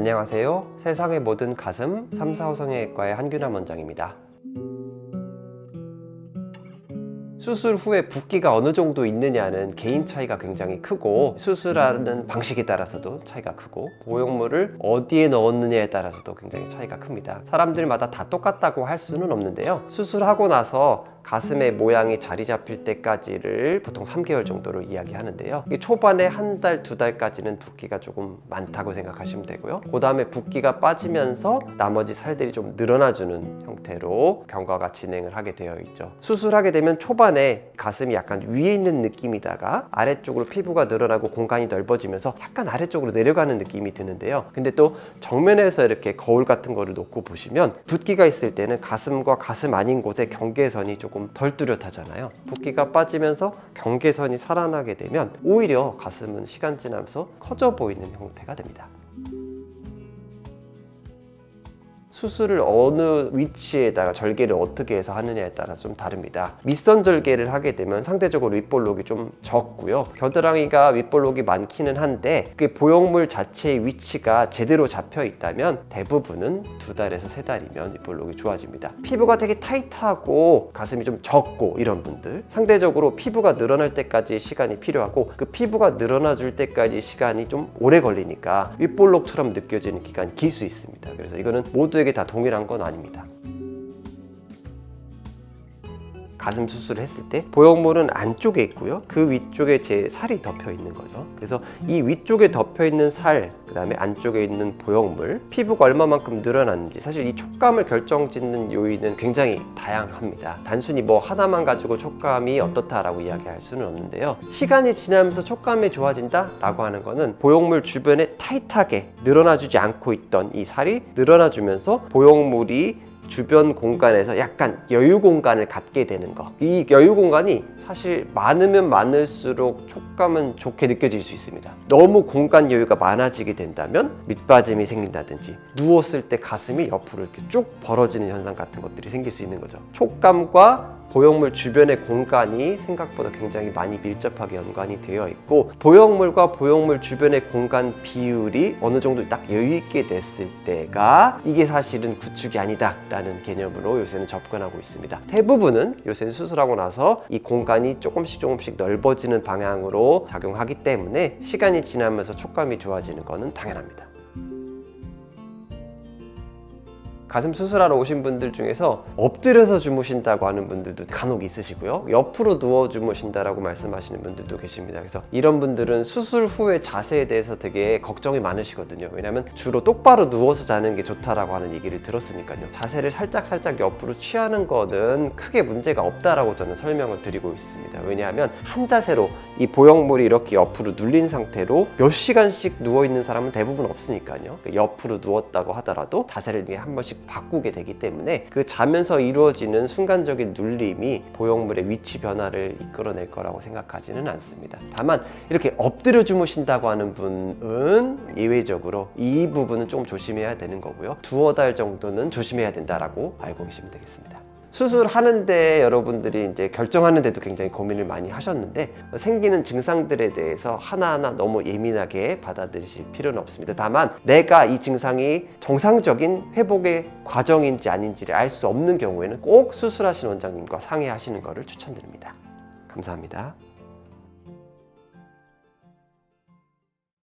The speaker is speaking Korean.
안녕하세요. 세상의 모든 가슴 3, 4호 성형외과의 한균함 원장입니다. 수술 후에 붓기가 어느 정도 있느냐는 개인 차이가 굉장히 크고, 수술하는 방식에 따라서도 차이가 크고, 보형물을 어디에 넣었느냐에 따라서도 굉장히 차이가 큽니다. 사람들마다 다 똑같다고 할 수는 없는데요, 수술하고 나서 가슴의 모양이 자리 잡힐 때까지를 보통 3개월 정도로 이야기하는데요, 초반에 한 달, 두 달까지는 붓기가 조금 많다고 생각하시면 되고요, 그 다음에 붓기가 빠지면서 나머지 살들이 좀 늘어나주는 형태로 경과가 진행을 하게 되어 있죠. 수술하게 되면 초반에 가슴이 약간 위에 있는 느낌이다가 아래쪽으로 피부가 늘어나고 공간이 넓어지면서 약간 아래쪽으로 내려가는 느낌이 드는데요, 근데 또 정면에서 이렇게 거울 같은 거를 놓고 보시면 붓기가 있을 때는 가슴과 가슴 아닌 곳에 경계선이 조금 덜 뚜렷하잖아요. 붓기가 빠지면서 경계선이 살아나게 되면 오히려 가슴은 시간 지나면서 커져 보이는 형태가 됩니다. 수술을 어느 위치에다가 절개를 어떻게 해서 하느냐에 따라 좀 다릅니다. 밑선 절개를 하게 되면 상대적으로 윗볼록이 좀 적고요, 겨드랑이가 윗볼록이 많기는 한데 그 보형물 자체의 위치가 제대로 잡혀 있다면 대부분은 2달에서 3달이면 윗볼록이 좋아집니다. 피부가 되게 타이트하고 가슴이 좀 적고 이런 분들, 상대적으로 피부가 늘어날 때까지 시간이 필요하고, 그 피부가 늘어나 줄 때까지 시간이 좀 오래 걸리니까 윗볼록처럼 느껴지는 기간이 길 수 있습니다. 그래서 이거는 모두에게 다 동일한 건 아닙니다. 가슴 수술을 했을 때 보형물은 안쪽에 있고요, 그 위쪽에 제 살이 덮여 있는 거죠. 그래서 이 위쪽에 덮여 있는 살, 그 다음에 안쪽에 있는 보형물, 피부가 얼마만큼 늘어났는지, 사실 이 촉감을 결정짓는 요인은 굉장히 다양합니다. 단순히 뭐 하나만 가지고 촉감이 어떻다라고 이야기할 수는 없는데요, 시간이 지나면서 촉감이 좋아진다 라고 하는 거는 보형물 주변에 타이트하게 늘어나주지 않고 있던 이 살이 늘어나주면서 보형물이 주변 공간에서 약간 여유 공간을 갖게 되는 거, 이 여유 공간이 사실 많으면 많을수록 촉감은 좋게 느껴질 수 있습니다. 너무 공간 여유가 많아지게 된다면 밑빠짐이 생긴다든지, 누웠을 때 가슴이 옆으로 이렇게 쭉 벌어지는 현상 같은 것들이 생길 수 있는 거죠. 촉감과 보형물 주변의 공간이 생각보다 굉장히 많이 밀접하게 연관이 되어 있고, 보형물과 보형물 주변의 공간 비율이 어느 정도 딱 여유 있게 됐을 때가 이게 사실은 구축이 아니다 라는 개념으로 요새는 접근하고 있습니다. 대부분은 요새는 수술하고 나서 이 공간이 조금씩 넓어지는 방향으로 작용하기 때문에 시간이 지나면서 촉감이 좋아지는 것은 당연합니다. 가슴 수술하러 오신 분들 중에서 엎드려서 주무신다고 하는 분들도 간혹 있으시고요, 옆으로 누워 주무신다라고 말씀하시는 분들도 계십니다. 그래서 이런 분들은 수술 후의 자세에 대해서 되게 걱정이 많으시거든요. 왜냐하면 주로 똑바로 누워서 자는 게 좋다라고 하는 얘기를 들었으니까요. 자세를 살짝 옆으로 취하는 거는 크게 문제가 없다라고 저는 설명을 드리고 있습니다. 왜냐하면 한 자세로 이 보형물이 이렇게 옆으로 눌린 상태로 몇 시간씩 누워있는 사람은 대부분 없으니까요. 옆으로 누웠다고 하더라도 자세를 한 번씩 바꾸게 되기 때문에 그 자면서 이루어지는 순간적인 눌림이 보형물의 위치 변화를 이끌어낼 거라고 생각하지는 않습니다. 다만 이렇게 엎드려 주무신다고 하는 분은 예외적으로 이 부분은 좀 조심해야 되는 거고요, 2-3달 정도는 조심해야 된다라고 알고 계시면 되겠습니다. 수술하는데 여러분들이 이제 결정하는데도 굉장히 고민을 많이 하셨는데, 생기는 증상들에 대해서 하나하나 너무 예민하게 받아들이실 필요는 없습니다. 다만 내가 이 증상이 정상적인 회복의 과정인지 아닌지를 알 수 없는 경우에는 꼭 수술하신 원장님과 상의하시는 것을 추천드립니다. 감사합니다.